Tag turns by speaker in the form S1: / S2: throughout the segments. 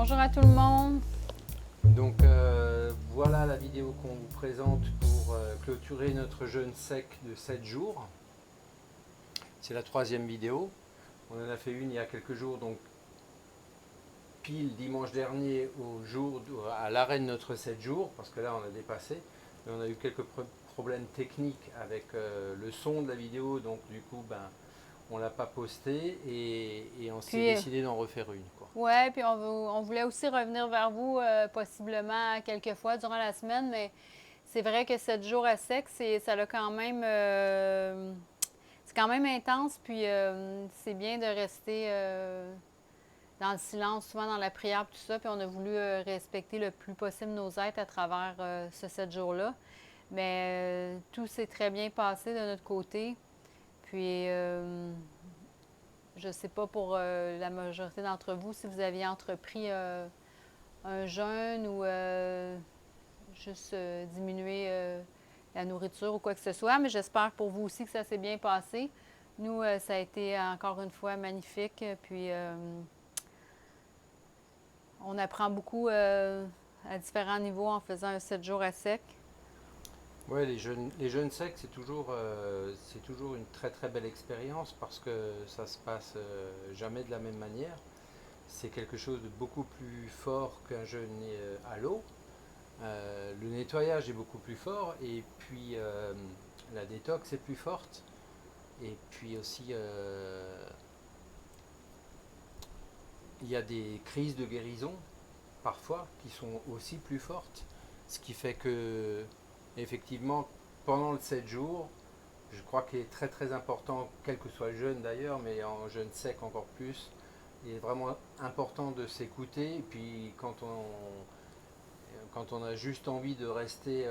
S1: Bonjour à tout le monde.
S2: Donc voilà la vidéo qu'on vous présente pour clôturer notre jeûne sec de 7 jours. C'est la troisième vidéo. On en a fait une il y a quelques jours, donc pile dimanche dernier à l'arrêt de notre 7 jours, parce que là on a dépassé. Mais on a eu quelques problèmes techniques avec le son de la vidéo, donc du coup on l'a pas posté et on s'est
S1: Puis,
S2: décidé d'en refaire une, quoi.
S1: ouais, puis on voulait aussi revenir vers vous possiblement quelques fois durant la semaine, mais c'est vrai que 7 jours à sec, ça a quand même, c'est quand même intense, puis c'est bien de rester dans le silence, souvent dans la prière, tout ça, puis on a voulu respecter le plus possible nos êtres à travers ce 7 jours-là. Mais tout s'est très bien passé de notre côté. Puis, je ne sais pas pour la majorité d'entre vous si vous aviez entrepris un jeûne ou juste diminuer la nourriture ou quoi que ce soit, mais j'espère pour vous aussi que ça s'est bien passé. Nous, ça a été encore une fois magnifique. Puis, on apprend beaucoup à différents niveaux en faisant un 7 jours à sec.
S2: Ouais, les jeûnes secs, c'est toujours une très très belle expérience parce que ça se passe jamais de la même manière. C'est quelque chose de beaucoup plus fort qu'un jeûne à l'eau. Le nettoyage est beaucoup plus fort et puis la détox est plus forte. Et puis aussi, il y a des crises de guérison parfois qui sont aussi plus fortes. Ce qui fait que, effectivement, pendant le 7 jours, je crois qu'il est très très important, quel que soit le jeûne d'ailleurs, mais en jeûne sec encore plus, il est vraiment important de s'écouter. Et puis quand on a juste envie de rester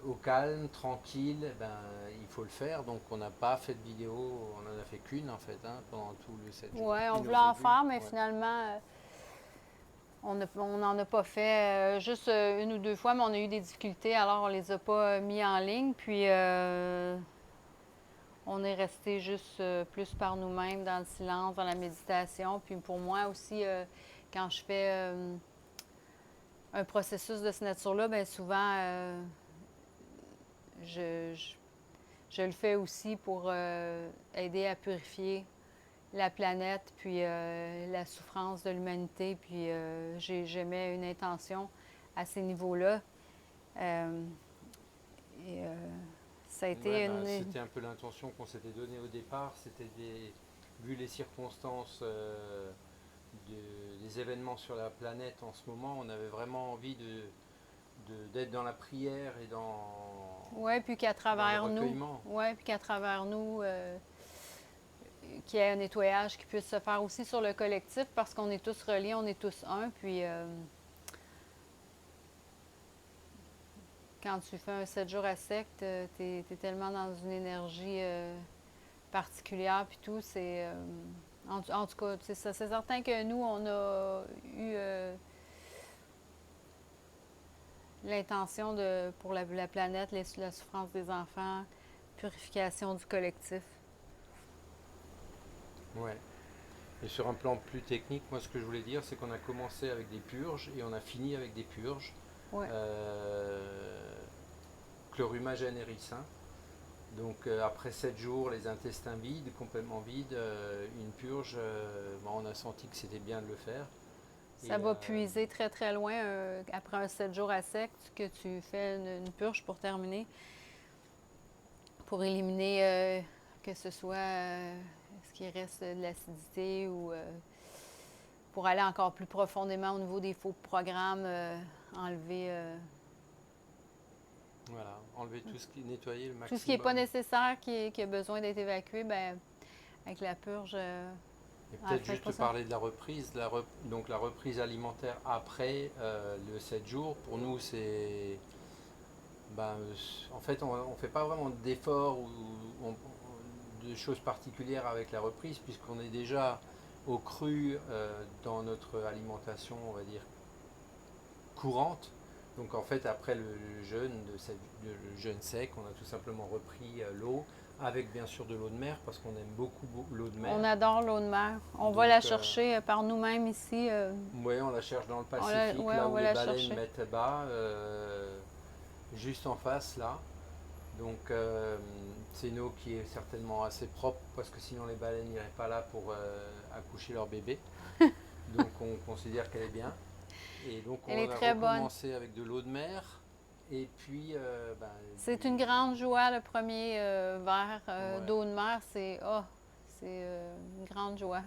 S2: au calme, tranquille, il faut le faire. Donc on n'a pas fait de vidéo, on n'en a fait qu'une en fait, hein, pendant tout le 7 jours.
S1: Ouais, on
S2: Une au
S1: voulait en
S2: début.
S1: faire, mais
S2: Ouais.
S1: finalement, on n'en a pas fait juste une ou deux fois, mais on a eu des difficultés, alors on les a pas mis en ligne. Puis on est resté juste plus par nous-mêmes, dans le silence, dans la méditation. Puis pour moi aussi, quand je fais un processus de cette nature-là, bien souvent, je, je, je le fais aussi pour aider à purifier la planète, puis la souffrance de l'humanité. Puis j'émets une intention à ces niveaux-là. Euh, et ça a
S2: Ouais,
S1: été une...
S2: c'était un peu l'intention qu'on s'était donnée au départ. Vu les circonstances des événements sur la planète en ce moment, on avait vraiment envie d'être dans la prière et
S1: Ouais, puis qu'à
S2: dans le
S1: travers nous,
S2: recueillement.
S1: ouais, puis qu'à travers nous, qu'il y ait un nettoyage qui puisse se faire aussi sur le collectif parce qu'on est tous reliés, on est tous un. Puis quand tu fais un 7 jours à sec, t'es tellement dans une énergie particulière, puis tout. En tout cas, c'est ça. C'est certain que nous, on a eu l'intention pour la planète, la souffrance des enfants, purification du collectif.
S2: Ouais. Et sur un plan plus technique, moi ce que je voulais dire, c'est qu'on a commencé avec des purges et on a fini avec des purges.
S1: Ouais.
S2: Euh, Chlorhumagène et ricin. Donc après 7 jours, les intestins vides, complètement vides, une purge, on a senti que c'était bien de le faire.
S1: Ça
S2: Et
S1: va puiser très très loin après un 7 jours à sec que tu fais une purge pour terminer, pour éliminer que ce soit ce qui reste de l'acidité ou pour aller encore plus profondément au niveau des faux programmes, enlever
S2: voilà, enlever tout ce qui est nettoyé le
S1: tout ce qui n'est pas
S2: maximum.
S1: nécessaire, qui a besoin d'être évacué, ben, avec la purge,
S2: Et
S1: en
S2: peut-être
S1: fait pas
S2: juste
S1: ça.
S2: parler de la reprise, donc la reprise alimentaire après le 7 jours, pour nous c'est... Ben, en fait, on ne fait pas vraiment d'efforts de choses particulières avec la reprise, puisqu'on est déjà au cru dans notre alimentation, on va dire, courante. Donc en fait, après le jeûne sec, on a tout simplement repris l'eau avec bien sûr de l'eau de mer, parce qu'on aime beaucoup l'eau de mer.
S1: On adore l'eau de mer. On va
S2: Donc,
S1: la chercher par nous-mêmes ici.
S2: Oui, on la cherche dans le Pacifique,
S1: Ouais,
S2: là
S1: on
S2: où
S1: va
S2: les
S1: la
S2: baleines
S1: chercher.
S2: mettent bas, juste en face là. Donc c'est une eau qui est certainement assez propre parce que sinon les baleines n'iraient pas là pour accoucher leur bébé. Donc on considère qu'elle est bien. Et donc
S1: Elle est
S2: on a
S1: très bonne.
S2: recommencé avec de l'eau de mer et puis
S1: C'est une grande joie, le premier verre
S2: ouais.
S1: d'eau de mer. C'est une grande joie.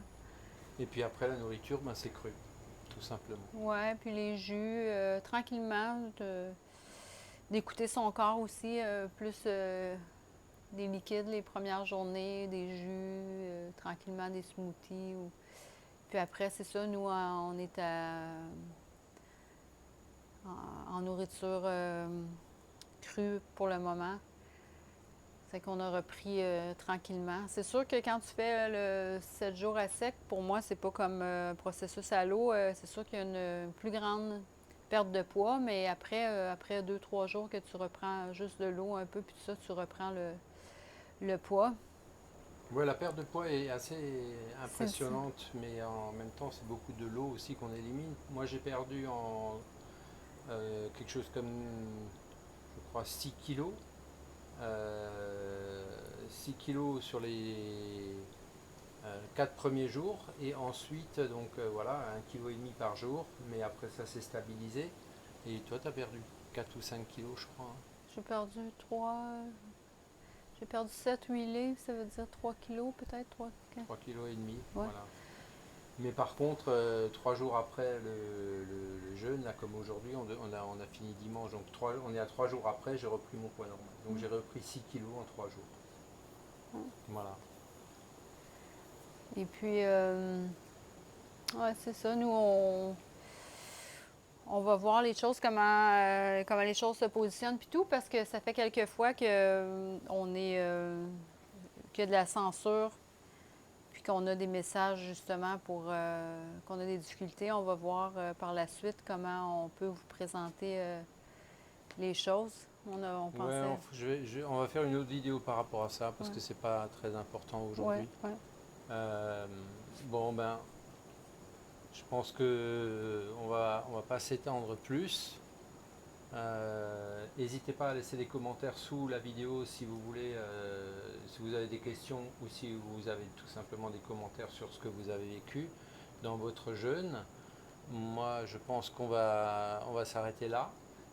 S2: Et puis après la nourriture, c'est cru, tout simplement.
S1: Ouais, puis les jus, tranquillement, d'écouter son corps aussi, plus des liquides les premières journées, des jus, tranquillement des smoothies. Puis après, c'est ça, nous, on est en nourriture crue pour le moment. C'est qu'on a repris tranquillement. C'est sûr que quand tu fais le 7 jours à sec, pour moi, c'est pas comme processus à l'eau. C'est sûr qu'il y a une plus grande perte de poids, mais après 2-3 jours que tu reprends juste de l'eau un peu, puis tout ça, tu reprends le poids.
S2: Ouais, la perte de poids est assez
S1: C'est
S2: impressionnante, mais en même temps, c'est beaucoup de l'eau aussi qu'on élimine. Moi, j'ai perdu en quelque chose comme, je crois, 6 kilos. 6 kilos sur les 4 premiers jours, et ensuite, donc voilà, 1,5 kg par jour, mais après ça s'est stabilisé. Et toi, tu as perdu 4 ou 5 kilos, je crois, hein.
S1: J'ai perdu 7-8 livres, ça veut dire 3 kilos peut-être,
S2: 3 kilos et demi,
S1: Ouais.
S2: voilà. Mais par contre, 3 jours après le jeûne, là comme aujourd'hui, on a fini dimanche, donc on est à 3 jours après, j'ai repris mon poids normal. Donc j'ai repris 6 kilos en 3 jours. Voilà.
S1: Et puis, ouais, c'est ça, nous, on va voir les choses, comment les choses se positionnent, puis tout, parce que ça fait quelques fois que qu'il y a de la censure, puis qu'on a des messages justement pour qu'on a des difficultés. On va voir par la suite comment on peut vous présenter les choses. On
S2: Ouais,
S1: pensait.
S2: on va faire une autre vidéo par rapport à ça parce
S1: Ouais,
S2: que c'est pas très important
S1: ouais,
S2: aujourd'hui.
S1: ouais.
S2: Euh, bon je pense que on va pas s'étendre plus. N'hésitez pas à laisser des commentaires sous la vidéo si vous voulez, si vous avez des questions ou si vous avez tout simplement des commentaires sur ce que vous avez vécu dans votre jeûne. Moi, je pense qu'on va s'arrêter là.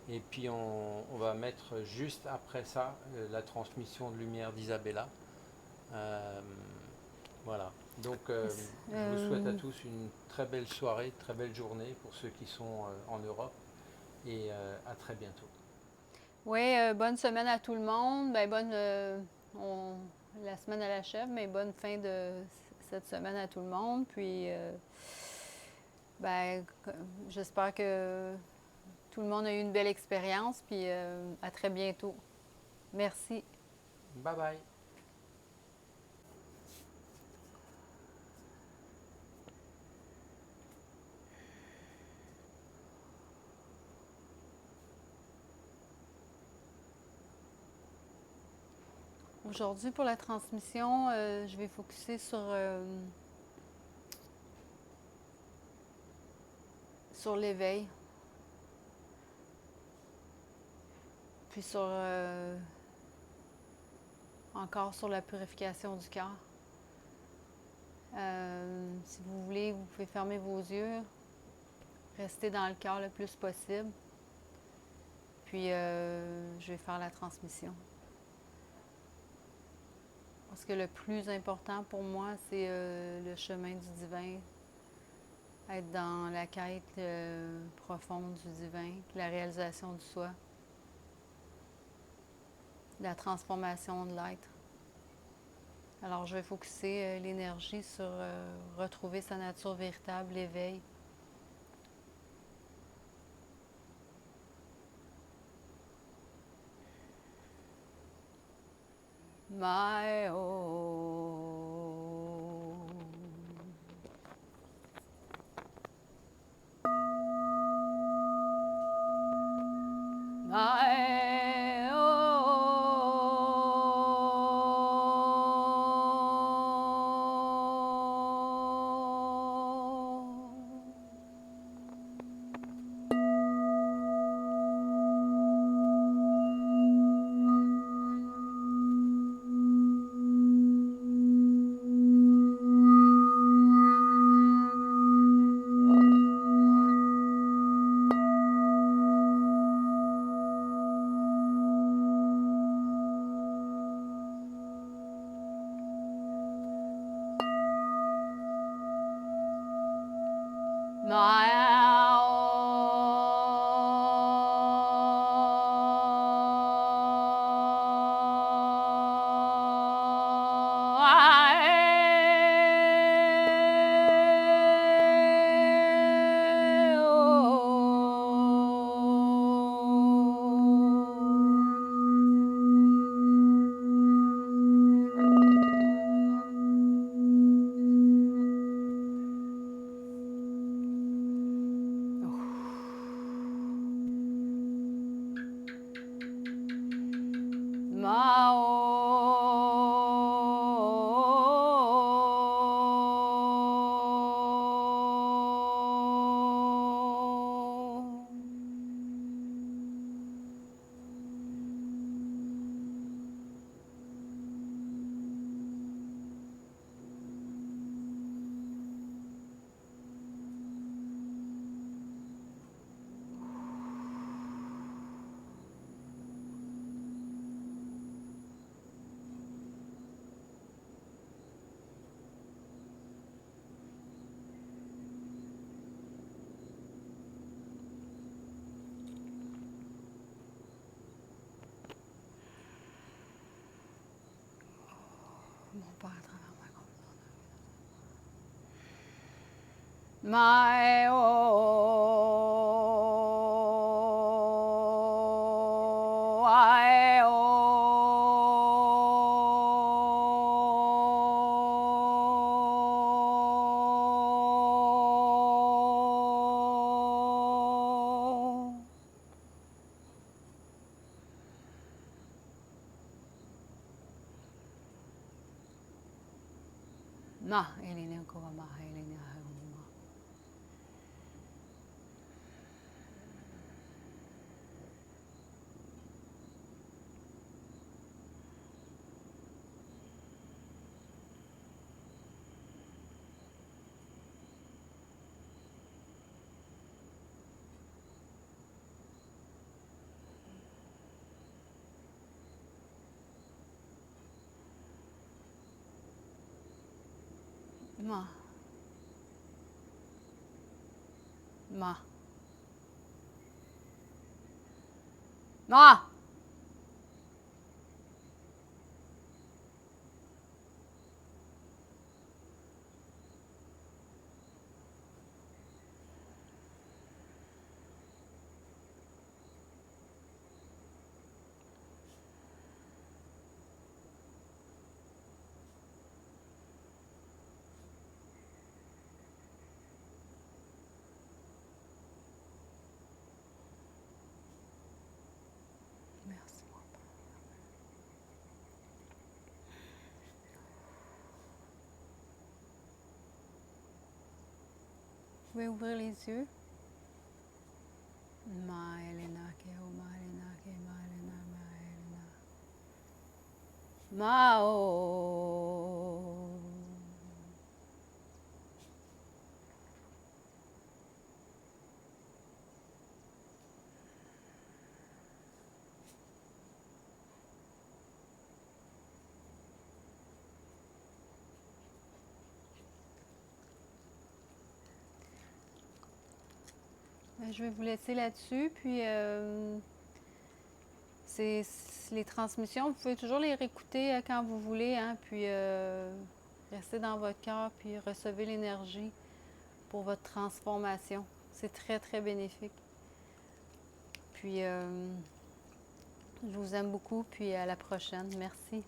S2: Et puis, on va mettre juste après ça la transmission de lumière d'Isabella. Euh, voilà. Donc, je vous souhaite à tous une très belle soirée, très belle journée pour ceux qui sont en Europe. Et à très bientôt.
S1: Oui, bonne semaine à tout le monde. Ben, la semaine à l'achève, mais bonne fin de cette semaine à tout le monde. Puis, ben, j'espère que tout le monde a eu une belle expérience. Puis, à très bientôt. Merci.
S2: Bye bye.
S1: Aujourd'hui, pour la transmission, je vais focuser sur l'éveil. Puis encore sur la purification du cœur. Si vous voulez, vous pouvez fermer vos yeux, rester dans le cœur le plus possible. Puis, je vais faire la transmission. Parce que le plus important pour moi, c'est le chemin du divin. Être dans la quête profonde du divin, la réalisation du soi, la transformation de l'être. Alors, je vais focuser l'énergie sur retrouver sa nature véritable, l'éveil. My My Mon père à travers ma compétence. My oh, I oh. Ma, Elena Kovama, Elena Huma. Ma. Ma. Ma. Merci, mon père. Vous pouvez ouvrir les yeux. Ma Elena Keo, Ma Elena Ke, Ma Elena, Ma Elena. Ma oh. Je vais vous laisser là-dessus, puis les transmissions, vous pouvez toujours les réécouter quand vous voulez, hein, puis restez dans votre cœur, puis recevez l'énergie pour votre transformation. C'est très, très bénéfique. Puis, je vous aime beaucoup, puis à la prochaine. Merci.